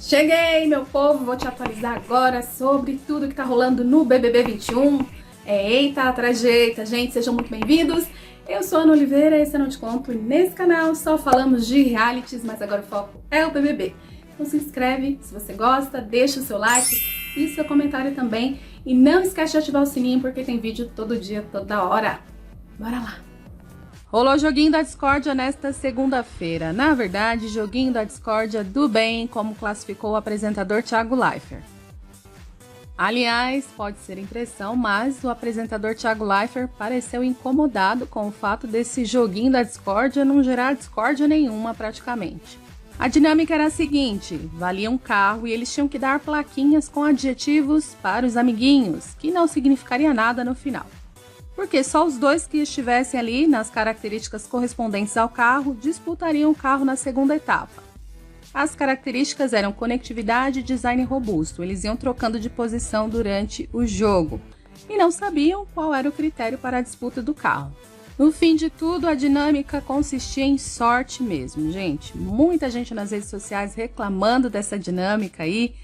Cheguei, meu povo, vou te atualizar agora sobre tudo que tá rolando no BBB 21. Eita, atrás de eita, gente, sejam muito bem-vindos. Eu sou a Ana Oliveira, esse eu Não Te Conto, e nesse canal só falamos de realities, mas agora o foco é o BBB. Então se inscreve se você gosta, deixa o seu like e seu comentário também. E não esquece de ativar o sininho porque tem vídeo todo dia, toda hora. Bora lá! Rolou joguinho da discórdia nesta segunda-feira. Na verdade, joguinho da discórdia do bem, como classificou o apresentador Thiago Leifert. Aliás, pode ser impressão, mas o apresentador Thiago Leifert pareceu incomodado com o fato desse joguinho da discórdia não gerar discórdia nenhuma praticamente. A dinâmica era a seguinte: valia um carro e eles tinham que dar plaquinhas com adjetivos para os amiguinhos, que não significaria nada no final. Porque só os dois que estivessem ali nas características correspondentes ao carro disputariam o carro na segunda etapa. As características eram conectividade e design robusto, eles iam trocando de posição durante o jogo e não sabiam qual era o critério para a disputa do carro. No fim de tudo, a dinâmica consistia em sorte mesmo, gente. Muita gente nas redes sociais reclamando dessa dinâmica aí,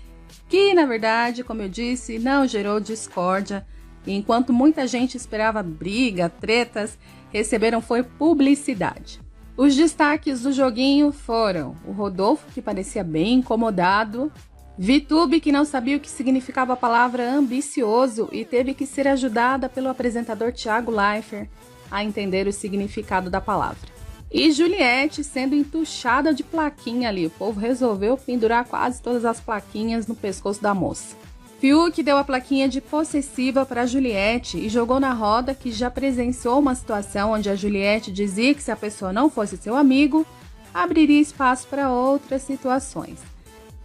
que na verdade, como eu disse, não gerou discórdia. E enquanto muita gente esperava briga, tretas, receberam foi publicidade. Os destaques do joguinho foram o Rodolfo, que parecia bem incomodado, Vitube, que não sabia o que significava a palavra ambicioso e teve que ser ajudada pelo apresentador Thiago Leifert a entender o significado da palavra. E Juliette sendo entuchada de plaquinha ali, o povo resolveu pendurar quase todas as plaquinhas no pescoço da moça. Fiuk deu a plaquinha de possessiva para Juliette e jogou na roda que já presenciou uma situação onde a Juliette dizia que se a pessoa não fosse seu amigo, abriria espaço para outras situações.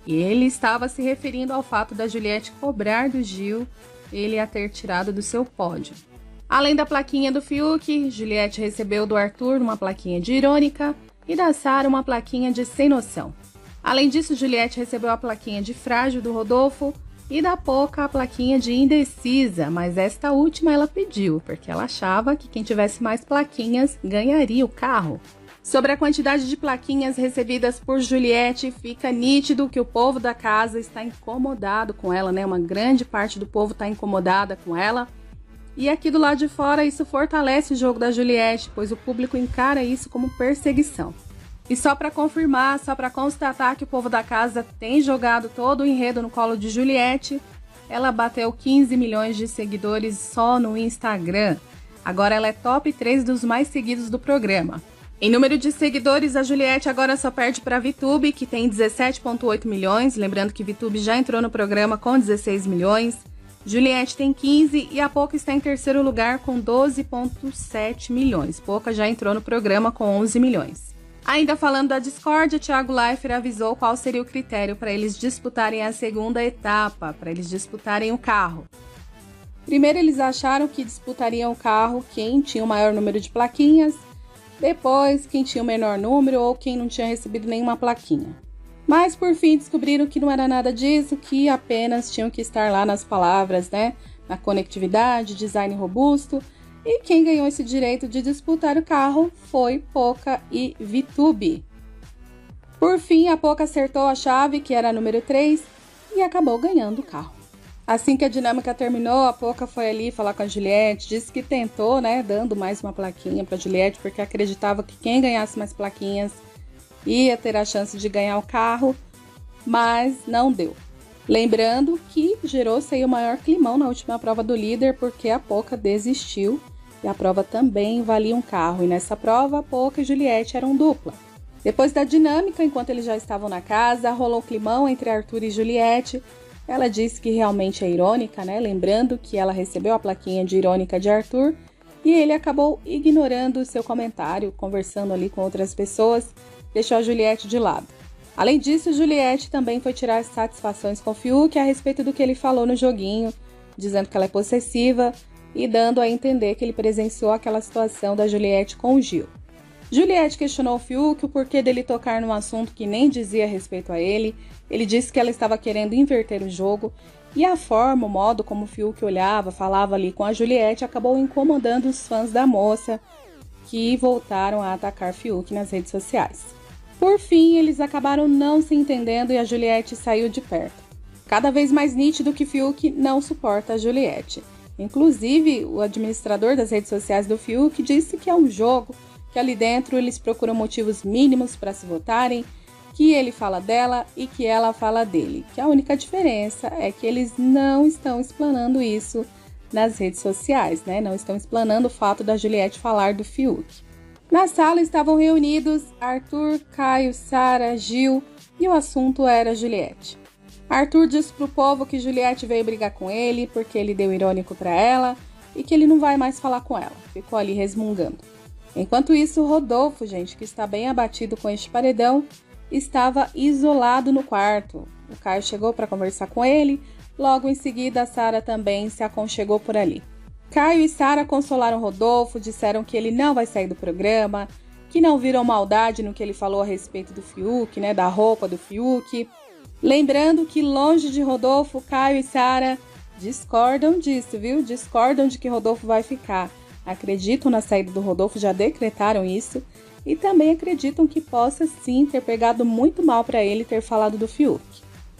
E ele estava se referindo ao fato da Juliette cobrar do Gil ele a ter tirado do seu pódio. Além da plaquinha do Fiuk, Juliette recebeu do Arthur uma plaquinha de irônica e da Sara uma plaquinha de sem noção. Além disso, Juliette recebeu a plaquinha de frágil do Rodolfo e da Poca a plaquinha de indecisa, mas esta última ela pediu, porque ela achava que quem tivesse mais plaquinhas ganharia o carro. Sobre a quantidade de plaquinhas recebidas por Juliette, fica nítido que o povo da casa está incomodado com ela, né? Uma grande parte do povo está incomodada com ela. E aqui do lado de fora isso fortalece o jogo da Juliette, pois o público encara isso como perseguição. E só para confirmar, só para constatar que o povo da casa tem jogado todo o enredo no colo de Juliette, ela bateu 15 milhões de seguidores só no Instagram. Agora ela é top 3 dos mais seguidos do programa. Em número de seguidores, a Juliette agora só perde para Vitube, que tem 17,8 milhões. Lembrando que Vitube já entrou no programa com 16 milhões. Juliette tem 15 e a Poca está em terceiro lugar com 12,7 milhões. Poca já entrou no programa com 11 milhões. Ainda falando da discórdia, Thiago Leifert avisou qual seria o critério para eles disputarem a segunda etapa, para eles disputarem o carro. Primeiro eles acharam que disputariam o carro quem tinha o maior número de plaquinhas, depois quem tinha o menor número ou quem não tinha recebido nenhuma plaquinha. Mas por fim descobriram que não era nada disso, que apenas tinham que estar lá nas palavras, né? Na conectividade, design robusto. E quem ganhou esse direito de disputar o carro foi Poca e Vitube. Por fim, a Poca acertou a chave, que era a número 3, e acabou ganhando o carro. Assim que a dinâmica terminou, a Poca foi ali falar com a Juliette, disse que tentou, né, dando mais uma plaquinha para a Juliette, porque acreditava que quem ganhasse mais plaquinhas ia ter a chance de ganhar o carro, mas não deu. Lembrando que gerou-se aí o maior climão na última prova do líder, porque a Poca desistiu e a prova também valia um carro. E nessa prova, a Poca e Juliette eram dupla. Depois da dinâmica, enquanto eles já estavam na casa, rolou climão entre Arthur e Juliette. Ela disse que realmente é irônica, né? Lembrando que ela recebeu a plaquinha de irônica de Arthur e ele acabou ignorando o seu comentário, conversando ali com outras pessoas, deixou a Juliette de lado. Além disso, Juliette também foi tirar satisfações com o Fiuk a respeito do que ele falou no joguinho, dizendo que ela é possessiva e dando a entender que ele presenciou aquela situação da Juliette com o Gil. Juliette questionou o Fiuk o porquê dele tocar num assunto que nem dizia respeito a ele. Ele disse que ela estava querendo inverter o jogo e a forma, o modo como o Fiuk olhava, falava ali com a Juliette acabou incomodando os fãs da moça, que voltaram a atacar Fiuk nas redes sociais. Por fim, eles acabaram não se entendendo e a Juliette saiu de perto. Cada vez mais nítido que Fiuk não suporta a Juliette. Inclusive, o administrador das redes sociais do Fiuk disse que é um jogo, que ali dentro eles procuram motivos mínimos para se votarem, que ele fala dela e que ela fala dele. Que a única diferença é que eles não estão explanando isso nas redes sociais, né? Não estão explanando o fato da Juliette falar do Fiuk. Na sala estavam reunidos Arthur, Caio, Sara, Gil e o assunto era Juliette. Arthur disse pro povo que Juliette veio brigar com ele porque ele deu irônico para ela e que ele não vai mais falar com ela. Ficou ali resmungando. Enquanto isso, Rodolfo, gente, que está bem abatido com este paredão, estava isolado no quarto. O Caio chegou para conversar com ele, logo em seguida a Sara também se aconchegou por ali. Caio e Sara consolaram Rodolfo, disseram que ele não vai sair do programa, que não viram maldade no que ele falou a respeito do Fiuk, né, da roupa do Fiuk. Lembrando que longe de Rodolfo, Caio e Sara discordam disso, viu? Discordam de que Rodolfo vai ficar. Acreditam na saída do Rodolfo, já decretaram isso. E também acreditam que possa sim ter pegado muito mal para ele ter falado do Fiuk.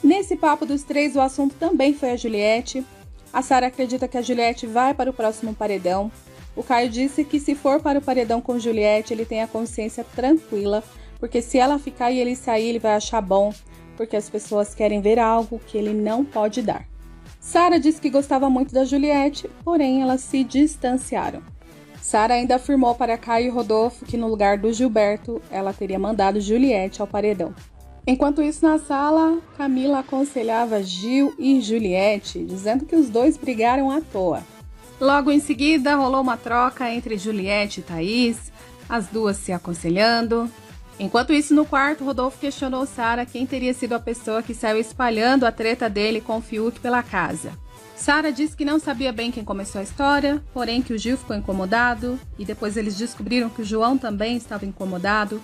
Nesse papo dos três, o assunto também foi a Juliette. A Sara acredita que a Juliette vai para o próximo paredão. O Caio disse que se for para o paredão com Juliette, ele tem a consciência tranquila, porque se ela ficar e ele sair, ele vai achar bom, porque as pessoas querem ver algo que ele não pode dar. Sara disse que gostava muito da Juliette, porém elas se distanciaram. Sara ainda afirmou para Caio e Rodolfo que no lugar do Gilberto, ela teria mandado Juliette ao paredão. Enquanto isso, na sala, Camila aconselhava Gil e Juliette, dizendo que os dois brigaram à toa. Logo em seguida, rolou uma troca entre Juliette e Thaís, as duas se aconselhando. Enquanto isso, no quarto, Rodolfo questionou Sara quem teria sido a pessoa que saiu espalhando a treta dele com o Fiuk pela casa. Sara disse que não sabia bem quem começou a história, porém que o Gil ficou incomodado, e depois eles descobriram que o João também estava incomodado,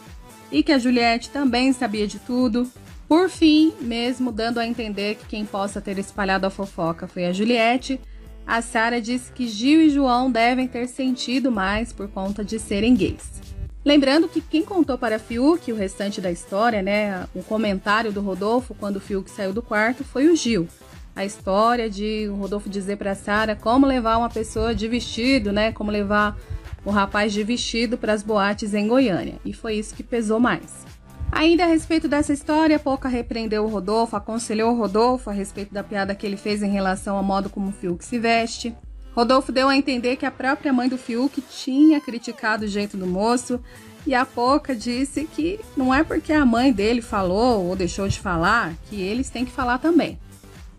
e que a Juliette também sabia de tudo. Por fim, mesmo dando a entender que quem possa ter espalhado a fofoca foi a Juliette, a Sara disse que Gil e João devem ter sentido mais por conta de serem gays. Lembrando que quem contou para Fiuk o restante da história, né, o comentário do Rodolfo quando o Fiuk saiu do quarto foi o Gil. A história de o Rodolfo dizer para a Sara como levar uma pessoa de vestido, né, como levar o rapaz de vestido para as boates em Goiânia. E foi isso que pesou mais. Ainda a respeito dessa história, Poca repreendeu o Rodolfo, aconselhou o Rodolfo a respeito da piada que ele fez em relação ao modo como o Fiuk se veste. Rodolfo deu a entender que a própria mãe do Fiuk tinha criticado o jeito do moço, e a Poca disse que não é porque a mãe dele falou ou deixou de falar que eles têm que falar também.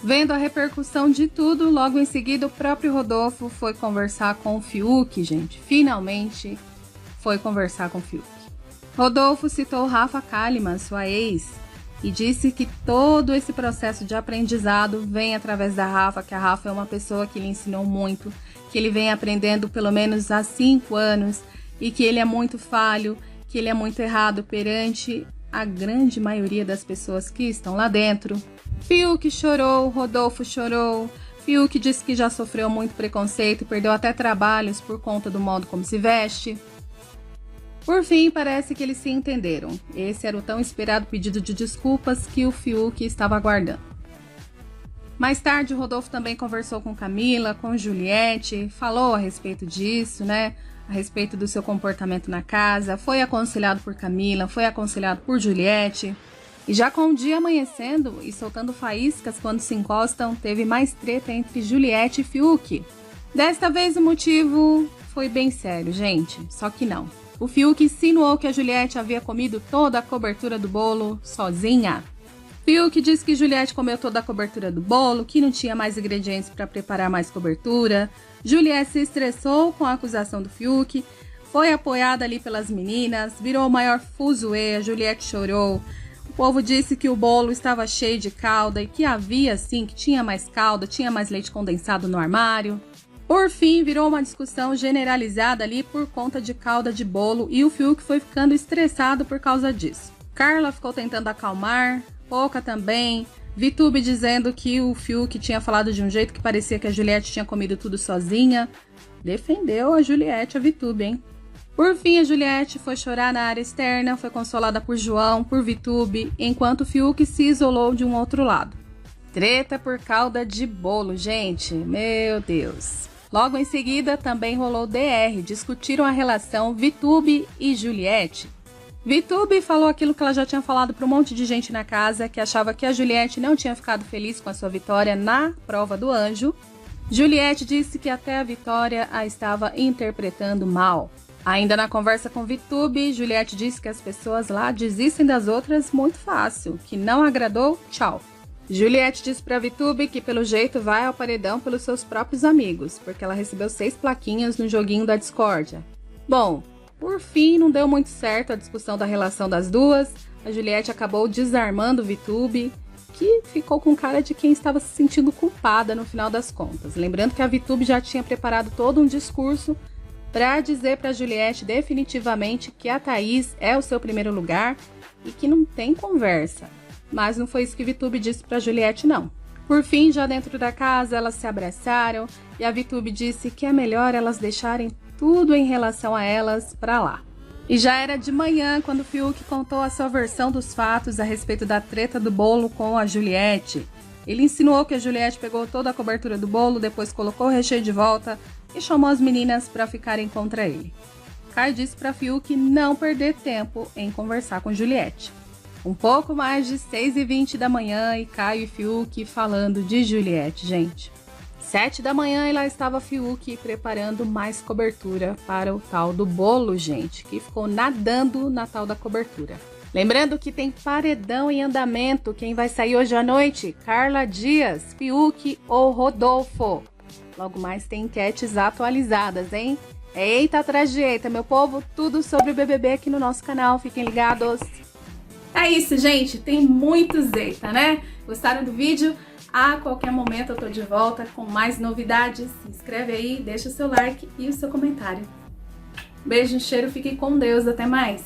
Vendo a repercussão de tudo, logo em seguida o próprio Rodolfo foi conversar com o Fiuk, gente. Finalmente foi conversar com o Fiuk. Rodolfo citou Rafa Kalimann, sua ex, e disse que todo esse processo de aprendizado vem através da Rafa, que a Rafa é uma pessoa que lhe ensinou muito, que ele vem aprendendo pelo menos há 5 anos e que ele é muito falho, que ele é muito errado perante a grande maioria das pessoas que estão lá dentro. Fiuk chorou, Rodolfo chorou. Fiuk disse que já sofreu muito preconceito e perdeu até trabalhos por conta do modo como se veste. Por fim, parece que eles se entenderam. Esse era o tão esperado pedido de desculpas que o Fiuk estava aguardando. Mais tarde, o Rodolfo também conversou com Camila, com Juliette, falou a respeito disso, né? A respeito do seu comportamento na casa, foi aconselhado por Camila, foi aconselhado por Juliette. E já com o dia amanhecendo e soltando faíscas quando se encostam, teve mais treta entre Juliette e Fiuk. Desta vez o motivo foi bem sério, gente, só que não. O Fiuk insinuou que a Juliette havia comido toda a cobertura do bolo sozinha. Fiuk disse que Juliette comeu toda a cobertura do bolo, que não tinha mais ingredientes para preparar mais cobertura. Juliette se estressou com a acusação do Fiuk, foi apoiada ali pelas meninas, virou o maior fuzuê, a Juliette chorou. O povo disse que o bolo estava cheio de calda e que havia sim, que tinha mais calda, tinha mais leite condensado no armário. Por fim, virou uma discussão generalizada ali por conta de calda de bolo e o Fiuk foi ficando estressado por causa disso. Carla ficou tentando acalmar, Poca também, Vitube dizendo que o Fiuk tinha falado de um jeito que parecia que a Juliette tinha comido tudo sozinha. Defendeu a Juliette, a Vitube, hein? Por fim, a Juliette foi chorar na área externa, foi consolada por João, por Vitube, enquanto o Fiuk se isolou de um outro lado. Treta por calda de bolo, gente, meu Deus. Logo em seguida, também rolou DR, discutiram a relação Vitube e Juliette. Vitube falou aquilo que ela já tinha falado para um monte de gente na casa, que achava que a Juliette não tinha ficado feliz com a sua vitória na prova do anjo. Juliette disse que até a Vitória a estava interpretando mal. Ainda na conversa com Vitube, Juliette disse que as pessoas lá desistem das outras muito fácil, que não agradou, tchau. Juliette disse para Vitube que pelo jeito vai ao paredão pelos seus próprios amigos, porque ela recebeu 6 plaquinhas no joguinho da discórdia. Bom, por fim não deu muito certo a discussão da relação das duas, a Juliette acabou desarmando Vitube, que ficou com cara de quem estava se sentindo culpada no final das contas. Lembrando que a Vitube já tinha preparado todo um discurso para dizer para Juliette definitivamente que a Thaís é o seu primeiro lugar e que não tem conversa. Mas não foi isso que Vitube disse para Juliette, não. Por fim, já dentro da casa, elas se abraçaram e a Vitube disse que é melhor elas deixarem tudo em relação a elas para lá. E já era de manhã quando o Fiuk contou a sua versão dos fatos a respeito da treta do bolo com a Juliette. Ele insinuou que a Juliette pegou toda a cobertura do bolo, depois colocou o recheio de volta e chamou as meninas para ficarem contra ele. Caio disse para Fiuk não perder tempo em conversar com Juliette. Um pouco mais de 6h20 da manhã e Caio e Fiuk falando de Juliette, gente. 7 da manhã e lá estava Fiuk preparando mais cobertura para o tal do bolo, gente, que ficou nadando na tal da cobertura. Lembrando que tem paredão em andamento. Quem vai sair hoje à noite? Carla Dias, Fiuk ou Rodolfo? Logo mais tem enquetes atualizadas, hein? Eita atrás de eita, meu povo, tudo sobre o BBB aqui no nosso canal. Fiquem ligados. É isso, gente. Tem muitos eita, né? Gostaram do vídeo? A qualquer momento eu tô de volta com mais novidades. Se inscreve aí, deixa o seu like e o seu comentário. Beijo, cheiro, fiquem com Deus. Até mais.